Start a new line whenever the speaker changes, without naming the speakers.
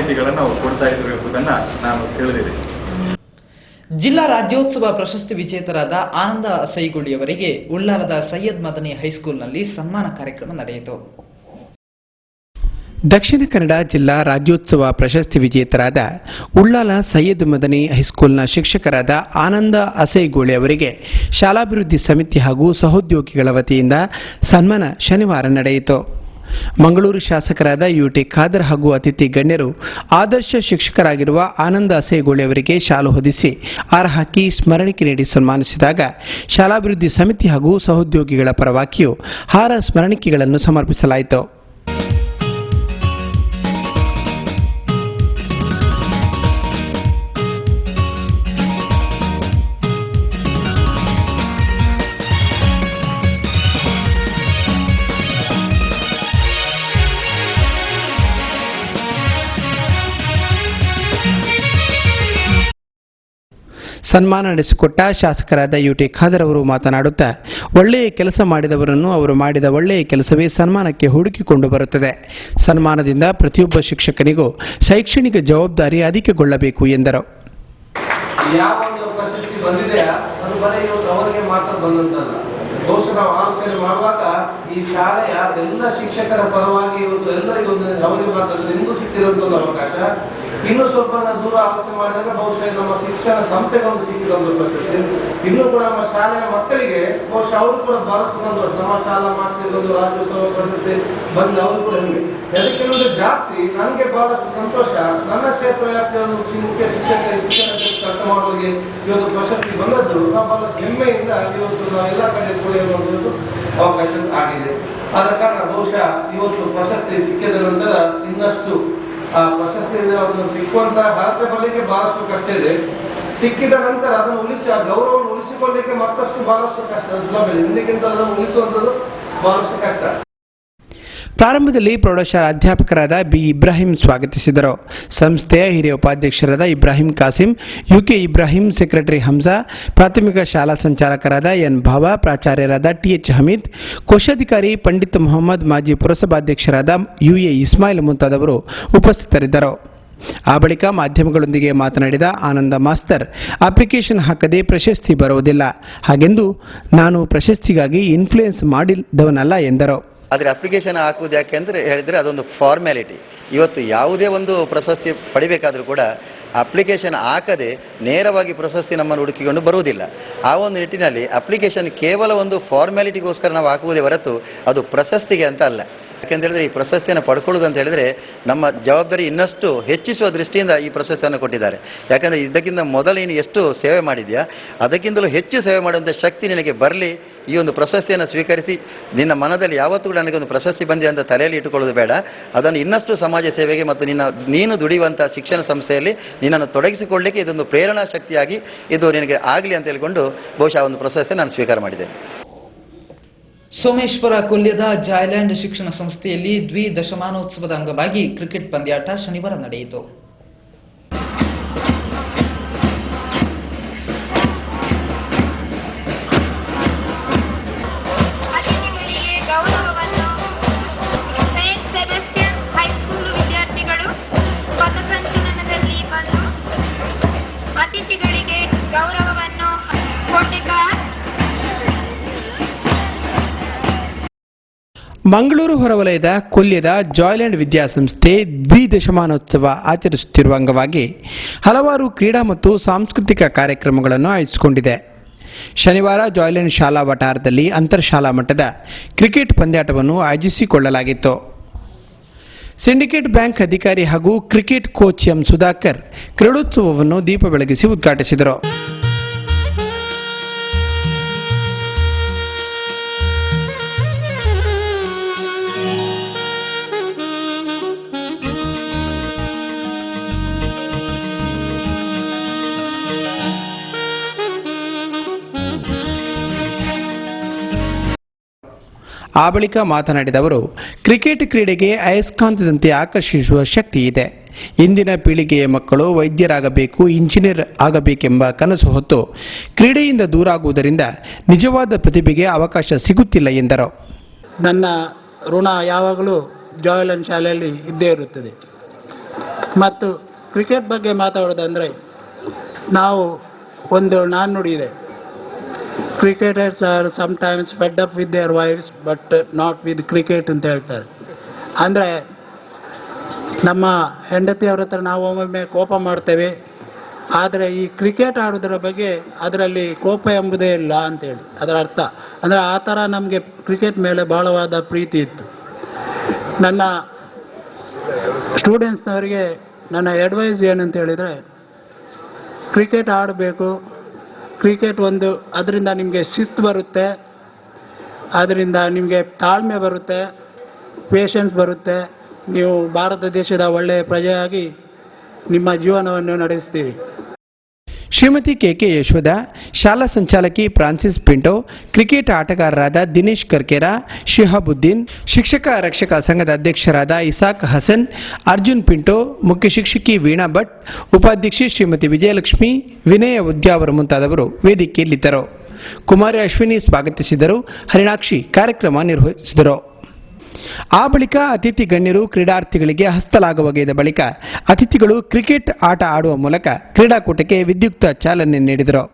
ಮಾಹಿತಿಗಳನ್ನು ಅವರು ಕೊಡ್ತಾ ಇದ್ರು ಎಂಬುದನ್ನು ನಾನು ತಿಳಿದಿದೆ.
ಜಿಲ್ಲಾ ರಾಜ್ಯೋತ್ಸವ ಪ್ರಶಸ್ತಿ ವಿಜೇತರಾದ ಆನಂದ ಅಸೈಗುಳಿಯವರಿಗೆ ಉಳ್ಳಾಲದ ಸೈಯದ್ ಮದನಿ ಹೈಸ್ಕೂಲ್ನಲ್ಲಿ ಸನ್ಮಾನ ಕಾರ್ಯಕ್ರಮ ನಡೆಯಿತು.
ದಕ್ಷಿಣ ಕನ್ನಡ ಜಿಲ್ಲಾ ರಾಜ್ಯೋತ್ಸವ ಪ್ರಶಸ್ತಿ ವಿಜೇತರಾದ ಉಳ್ಳಾಲ ಸೈಯದ್ ಮದನಿ ಹೈಸ್ಕೂಲ್ನ ಶಿಕ್ಷಕರಾದ ಆನಂದ ಅಸೈಗೋಳಿ ಅವರಿಗೆ ಶಾಲಾಭಿವೃದ್ಧಿ ಸಮಿತಿ ಹಾಗೂ ಸಹೋದ್ಯೋಗಿಗಳ ವತಿಯಿಂದ ಸನ್ಮಾನ ಶನಿವಾರ ನಡೆಯಿತು. ಮಂಗಳೂರು ಶಾಸಕರಾದ ಯುಟಿ ಖಾದರ್ ಹಾಗೂ ಅತಿಥಿ ಗಣ್ಯರು ಆದರ್ಶ ಶಿಕ್ಷಕರಾಗಿರುವ ಆನಂದ ಅಸೈಗೋಳಿ ಅವರಿಗೆ ಶಾಲು ಹೊದಿಸಿ ಹಾರ ಹಾಕಿ ಸ್ಮರಣಿಕೆ ನೀಡಿ ಸನ್ಮಾನಿಸಿದಾಗ ಶಾಲಾಭಿವೃದ್ಧಿ ಸಮಿತಿ ಹಾಗೂ ಸಹೋದ್ಯೋಗಿಗಳ ಪರವಾಗಿಯೂ ಹಾರ ಸ್ಮರಣಿಕೆಗಳನ್ನು ಸಮರ್ಪಿಸಲಾಯಿತು. ಸನ್ಮಾನ ನಡೆಸಿಕೊಟ್ಟ ಶಾಸಕರಾದ ಯುಟಿ ಖಾದರ್ ಅವರು ಮಾತನಾಡುತ್ತಾ, ಒಳ್ಳೆಯ ಕೆಲಸ ಮಾಡಿದವರನ್ನು ಅವರು ಮಾಡಿದ ಒಳ್ಳೆಯ ಕೆಲಸವೇ ಸನ್ಮಾನಕ್ಕೆ ಹುಡುಕಿಕೊಂಡು ಬರುತ್ತದೆ. ಸನ್ಮಾನದಿಂದ ಪ್ರತಿಯೊಬ್ಬ ಶಿಕ್ಷಕನಿಗೂ ಶೈಕ್ಷಣಿಕ ಜವಾಬ್ದಾರಿ ಅಧಿಕಗೊಳ್ಳಬೇಕು ಎಂದರು.
ಯಾವ ಪ್ರಶಸ್ತಿ ಬಂದಿದೆಯಾ ಅದು ಬರೀ ಅವರಿಗೆ ಮಾತ್ರ ಬಂದಂತಲ್ಲ. ಬಹುಶಃ ನಾವು ಆಲೋಚನೆ ಮಾಡುವಾಗ ಈ ಶಾಲೆಯ ಎಲ್ಲ ಶಿಕ್ಷಕರ ಪರವಾಗಿ ಇವತ್ತು ಎಲ್ಲರಿಗೂ ಅವರಿಗೆ ಮಾತ್ರ ನಿಮಗೂ ಸಿಕ್ಕಿರುವಂತ ಒಂದು ಅವಕಾಶ. ಇನ್ನು ಸ್ವಲ್ಪ ದೂರ ಆಲೋಚನೆ ಮಾಡಿದಾಗ ಬಹುಶಃ ನಮ್ಮ ಶಿಕ್ಷಣ ಸಂಸ್ಥೆಗೊಂದು ಸಿಕ್ಕಿದ ಒಂದು ಪ್ರಶಸ್ತಿ. ಇನ್ನು ಕೂಡ ನಮ್ಮ ಶಾಲೆಯ ಮಕ್ಕಳಿಗೆ ಬಹುಶಃ ಅವರು ಕೂಡ ಬಹಳ ಸಂತೋಷ. ನಮ್ಮ ಶಾಲಾ ಮಾಸ್ಟರ್ಗೊಂದು ರಾಜ್ಯೋತ್ಸವ ಪ್ರಶಸ್ತಿ ಬಂದು ಅವರು ಕೂಡ ನಿಮಗೆ ಅದಕ್ಕಿಂತ ಜಾಸ್ತಿ ನನಗೆ ಬಹಳಷ್ಟು ಸಂತೋಷ. ನನ್ನ ಕ್ಷೇತ್ರ ವ್ಯಾಪ್ತಿಯ ಮುಖ್ಯ ಶಿಕ್ಷಣ ಕೆಲಸ ಮಾಡುವವರಿಗೆ ಇವತ್ತು ಪ್ರಶಸ್ತಿ ಬಂದದ್ದು ನಾವು ಬಹಳಷ್ಟು ಹೆಮ್ಮೆಯಿಂದ ಇವತ್ತು ನಾವೆಲ್ಲ ಕಡೆ ಕೂಡ ಒಂದು ಅವಕಾಶ ಆಗಿದೆ. ಆದ ಕಾರಣ ಬಹುಶಃ ಇವತ್ತು ಪ್ರಶಸ್ತಿ ಸಿಕ್ಕಿದ ನಂತರ ಇನ್ನಷ್ಟು ಆ ಪ್ರಶಸ್ತಿಯಿಂದ ಅದನ್ನು ಸಿಕ್ಕುವಂತಹ ಭಾರತ ಬರಲಿಕ್ಕೆ ಬಹಳಷ್ಟು ಕಷ್ಟ ಇದೆ. ಸಿಕ್ಕಿದ ನಂತರ ಅದನ್ನು ಉಳಿಸಿ ಆ ಗೌರವವನ್ನು ಉಳಿಸಿಕೊಳ್ಳಲಿಕ್ಕೆ ಮತ್ತಷ್ಟು ಬಹಳಷ್ಟು ಕಷ್ಟ. ಸುಲಭ ಹಿಂದಕ್ಕಿಂತ ಅದನ್ನು ಉಳಿಸುವಂಥದ್ದು ಬಹಳಷ್ಟು ಕಷ್ಟ.
ಪ್ರಾರಂಭದಲ್ಲಿ ಪ್ರೌಢಶಾಲಾ ಅಧ್ಯಾಪಕರಾದ ಬಿ ಇಬ್ರಾಹಿಂ ಸ್ವಾಗತಿಸಿದರು. ಸಂಸ್ಥೆಯ ಹಿರಿಯ ಉಪಾಧ್ಯಕ್ಷರಾದ ಇಬ್ರಾಹಿಂ ಕಾಸಿಂ, ಯುಕೆ ಇಬ್ರಾಹಿಂ, ಸೆಕ್ರೆಟರಿ ಹಂಸಾ, ಪ್ರಾಥಮಿಕ ಶಾಲಾ ಸಂಚಾಲಕರಾದ ಎನ್ ಭಾವ, ಪ್ರಾಚಾರ್ಯರಾದ ಟಿಎಚ್ ಹಮೀದ್, ಕೋಶಾಧಿಕಾರಿ ಪಂಡಿತ್ ಮೊಹಮ್ಮದ್, ಮಾಜಿ ಪುರಸಭಾಧ್ಯಕ್ಷರಾದ ಯುಎ ಇಸ್ಮಾಯಿಲ್ ಮುಂತಾದವರು ಉಪಸ್ಥಿತರಿದ್ದರು. ಆ ಬಳಿಕ ಮಾಧ್ಯಮಗಳೊಂದಿಗೆ ಮಾತನಾಡಿದ ಆನಂದ ಮಾಸ್ತರ್, ಅಪ್ಲಿಕೇಶನ್ ಹಾಕದೆ ಪ್ರಶಸ್ತಿ ಬರುವುದಿಲ್ಲ. ಹಾಗೆಂದು ನಾನು ಪ್ರಶಸ್ತಿಗಾಗಿ ಇನ್ಫ್ಲೂಯೆನ್ಸ್ ಮಾಡಿದವನಲ್ಲ ಎಂದರು.
ಆದರೆ ಅಪ್ಲಿಕೇಶನ್ ಹಾಕುವುದು ಯಾಕೆ ಅಂದರೆ ಹೇಳಿದರೆ ಅದೊಂದು ಫಾರ್ಮ್ಯಾಲಿಟಿ. ಇವತ್ತು ಯಾವುದೇ ಒಂದು ಪ್ರಶಸ್ತಿ ಪಡಿಬೇಕಾದರೂ ಕೂಡ ಅಪ್ಲಿಕೇಶನ್ ಹಾಕದೆ ನೇರವಾಗಿ ಪ್ರಶಸ್ತಿ ನಮ್ಮನ್ನು ಹುಡುಕಿಕೊಂಡು ಬರುವುದಿಲ್ಲ. ಆ ಒಂದು ನಿಟ್ಟಿನಲ್ಲಿ ಅಪ್ಲಿಕೇಶನ್ ಕೇವಲ ಒಂದು ಫಾರ್ಮ್ಯಾಲಿಟಿಗೋಸ್ಕರ ನಾವು ಹಾಕುವುದೇ ಹೊರತು ಅದು ಪ್ರಶಸ್ತಿಗೆ ಅಂತ ಅಲ್ಲ. ಯಾಕೆಂತೇಳಿದ್ರೆ ಈ ಪ್ರಶಸ್ತಿಯನ್ನು ಪಡ್ಕೊಳ್ಳೋದು ಅಂತ ಹೇಳಿದ್ರೆ ನಮ್ಮ ಜವಾಬ್ದಾರಿ ಇನ್ನಷ್ಟು ಹೆಚ್ಚಿಸುವ ದೃಷ್ಟಿಯಿಂದ ಈ ಪ್ರಶಸ್ತಿಯನ್ನು ಕೊಟ್ಟಿದ್ದಾರೆ. ಯಾಕಂದರೆ ಇದಕ್ಕಿಂತ ಮೊದಲು ನೀನು ಎಷ್ಟು ಸೇವೆ ಮಾಡಿದ್ಯಾ ಅದಕ್ಕಿಂತಲೂ ಹೆಚ್ಚು ಸೇವೆ ಮಾಡುವಂಥ ಶಕ್ತಿ ನಿನಗೆ ಬರಲಿ. ಈ ಒಂದು ಪ್ರಶಸ್ತಿಯನ್ನು ಸ್ವೀಕರಿಸಿ ನಿನ್ನ ಮನದಲ್ಲಿ ಯಾವತ್ತೂ ಕೂಡ ನನಗೊಂದು ಪ್ರಶಸ್ತಿ ಬಂದಿದೆ ಅಂತ ತಲೆಯಲ್ಲಿ ಇಟ್ಟುಕೊಳ್ಳೋದು ಬೇಡ. ಅದನ್ನು ಇನ್ನಷ್ಟು ಸಮಾಜ ಸೇವೆಗೆ ಮತ್ತು ನೀನು ದುಡಿಯುವಂಥ ಶಿಕ್ಷಣ ಸಂಸ್ಥೆಯಲ್ಲಿ ನಿನ್ನನ್ನು ತೊಡಗಿಸಿಕೊಳ್ಳಲಿಕ್ಕೆ ಇದೊಂದು ಪ್ರೇರಣಾ ಶಕ್ತಿಯಾಗಿ ಇದು ನಿನಗೆ ಆಗಲಿ ಅಂತ ಹೇಳಿಕೊಂಡು ಬಹುಶಃ ಒಂದು ಪ್ರಶಸ್ತಿ ನಾನು ಸ್ವೀಕಾರ ಮಾಡಿದೆ.
ಸೋಮೇಶ್ವರ ಕೊಲ್ಯದ ಜಾಯ್ಲ್ಯಾಂಡ್ ಶಿಕ್ಷಣ ಸಂಸ್ಥೆಯಲ್ಲಿ ದ್ವಿದಶಮಾನೋತ್ಸವದ ಅಂಗವಾಗಿ ಕ್ರಿಕೆಟ್ ಪಂದ್ಯಾಟ ಶನಿವಾರ ನಡೆಯಿತು.
ಅತಿಥಿಗಳಿಗೆ ಗೌರವವನ್ನು ಸೇಂಟ್ ಸೆಬಾಸ್ಟಿಯನ್ ಹೈಸ್ಕೂಲ್ ವಿದ್ಯಾರ್ಥಿಗಳು ಪಥಸಂಚಲನದಲ್ಲಿ ಬಂದು ಅತಿಥಿಗಳಿಗೆ ಗೌರವವನ್ನು ಕೊಟ್ಟಿದ್ದಾರೆ.
ಮಂಗಳೂರು ಹೊರವಲಯದ ಕೊಲ್ಯದ ಜಾಯ್ಲ್ಯಾಂಡ್ ವಿದ್ಯಾಸಂಸ್ಥೆ ದ್ವಿದಶಮಾನೋತ್ಸವ ಆಚರಿಸುತ್ತಿರುವ ಅಂಗವಾಗಿ ಹಲವಾರು ಕ್ರೀಡಾ ಮತ್ತು ಸಾಂಸ್ಕೃತಿಕ ಕಾರ್ಯಕ್ರಮಗಳನ್ನು ಆಯೋಜಿಸಿಕೊಂಡಿದೆ. ಶನಿವಾರ ಜಾಯ್ಲ್ಯಾಂಡ್ ಶಾಲಾ ವಠಾರದಲ್ಲಿ ಅಂತರ್ಶಾಲಾ ಮಟ್ಟದ ಕ್ರಿಕೆಟ್ ಪಂದ್ಯಾಟವನ್ನು ಆಯೋಜಿಸಿಕೊಳ್ಳಲಾಗಿತ್ತು. ಸಿಂಡಿಕೇಟ್ ಬ್ಯಾಂಕ್ ಅಧಿಕಾರಿ ಹಾಗೂ ಕ್ರಿಕೆಟ್ ಕೋಚ್ ಎಂ ಸುಧಾಕರ್ ಕ್ರೀಡೋತ್ಸವವನ್ನು ದೀಪ ಬೆಳಗಿಸಿ ಉದ್ಘಾಟಿಸಿದರು. ಆ ಬಳಿಕ ಮಾತನಾಡಿದ ಅವರು, ಕ್ರಿಕೆಟ್ ಕ್ರೀಡೆಗೆ ಅಯಸ್ಕಾಂತದಂತೆ ಆಕರ್ಷಿಸುವ ಶಕ್ತಿ ಇದೆ. ಇಂದಿನ ಪೀಳಿಗೆಯ ಮಕ್ಕಳು ವೈದ್ಯರಾಗಬೇಕು, ಇಂಜಿನಿಯರ್ ಆಗಬೇಕೆಂಬ ಕನಸು ಹೊತ್ತು ಕ್ರೀಡೆಯಿಂದ ದೂರ ಆಗುವುದರಿಂದ ನಿಜವಾದ ಪ್ರತಿಭೆಗೆ ಅವಕಾಶ ಸಿಗುತ್ತಿಲ್ಲ ಎಂದರು.
ನನ್ನ ಋಣ ಯಾವಾಗಲೂ ಜಾಯ್ಲ್ಯಾಂಡ್ ಶಾಲೆಯಲ್ಲಿ ಇದ್ದೇ ಇರುತ್ತದೆ. ಮತ್ತು ಕ್ರಿಕೆಟ್ ಬಗ್ಗೆ ಮಾತಾಡೋದಂದರೆ ನಾವು ಒಂದು ನಾಣ್ಣುಡಿ ಇದೆ, cricketers are sometimes fed up with their wives but not with cricket ಅಂತ ಹೇಳ್ತಾರೆ. ಅಂದರೆ ನಮ್ಮ ಹೆಂಡತಿಯವ್ರ ಹತ್ರ ನಾವು ಒಮ್ಮೊಮ್ಮೆ ಕೋಪ ಮಾಡ್ತೇವೆ, ಆದರೆ ಈ ಕ್ರಿಕೆಟ್ ಆಡೋದ್ರ ಬಗ್ಗೆ ಅದರಲ್ಲಿ ಕೋಪ ಎಂಬುದೇ ಇಲ್ಲ ಅಂತೇಳಿ ಅದರ ಅರ್ಥ. ಅಂದರೆ ಆ ಥರ ನಮಗೆ ಕ್ರಿಕೆಟ್ ಮೇಲೆ ಬಹಳವಾದ ಪ್ರೀತಿ ಇತ್ತು. ನನ್ನ ಸ್ಟೂಡೆಂಟ್ಸ್ನವರಿಗೆ ನನ್ನ ಅಡ್ವೈಸ್ ಏನಂತ ಹೇಳಿದರೆ, ಕ್ರಿಕೆಟ್ ಆಡಬೇಕು. ಕ್ರಿಕೆಟ್ ಒಂದು ಅದರಿಂದ ನಿಮಗೆ ಶಿಸ್ತು ಬರುತ್ತೆ, ಅದರಿಂದ ನಿಮಗೆ ತಾಳ್ಮೆ ಬರುತ್ತೆ, ಪೇಷನ್ಸ್ ಬರುತ್ತೆ. ನೀವು ಭಾರತ ದೇಶದ ಒಳ್ಳೆಯ ಪ್ರಜೆಯಾಗಿ ನಿಮ್ಮ ಜೀವನವನ್ನು ನಡೆಸ್ತೀರಿ.
ಶ್ರೀಮತಿ ಕೆಕೆ ಯಶೋಧ, ಶಾಲಾ ಸಂಚಾಲಕಿ ಫ್ರಾನ್ಸಿಸ್ ಪಿಂಟೋ, ಕ್ರಿಕೆಟ್ ಆಟಗಾರರಾದ ದಿನೇಶ್ ಕರ್ಕೇರ, ಶಿಹಾಬುದ್ದೀನ್, ಶಿಕ್ಷಕ ರಕ್ಷಕ ಸಂಘದ ಅಧ್ಯಕ್ಷರಾದ ಇಸಾಕ್ ಹಸನ್, ಅರ್ಜುನ್ ಪಿಂಟೋ, ಮುಖ್ಯ ಶಿಕ್ಷಕಿ ವೀಣಾ ಭಟ್, ಉಪಾಧ್ಯಕ್ಷೆ ಶ್ರೀಮತಿ ವಿಜಯಲಕ್ಷ್ಮಿ, ವಿನಯ ಉದ್ಯಾವರ ಮುಂತಾದವರು ವೇದಿಕೆಯಲ್ಲಿದ್ದರು. ಕುಮಾರಿ ಅಶ್ವಿನಿ ಸ್ವಾಗತಿಸಿದರು. ಹರಿಣಾಕ್ಷಿ ಕಾರ್ಯಕ್ರಮ ನಿರ್ವಹಿಸಿದರು. ಆ ಬಳಿಕ ಅತಿಥಿ ಗಣ್ಯರು ಕ್ರೀಡಾರ್ಥಿಗಳಿಗೆ ಹಸ್ತಲಾಘವಗೈದ ಬಳಿಕ ಅತಿಥಿಗಳು ಕ್ರಿಕೆಟ್ ಆಟ ಆಡುವ ಮೂಲಕ ಕ್ರೀಡಾಕೂಟಕ್ಕೆ ವಿದ್ಯುಕ್ತ ಚಾಲನೆ ನೀಡಿದರು.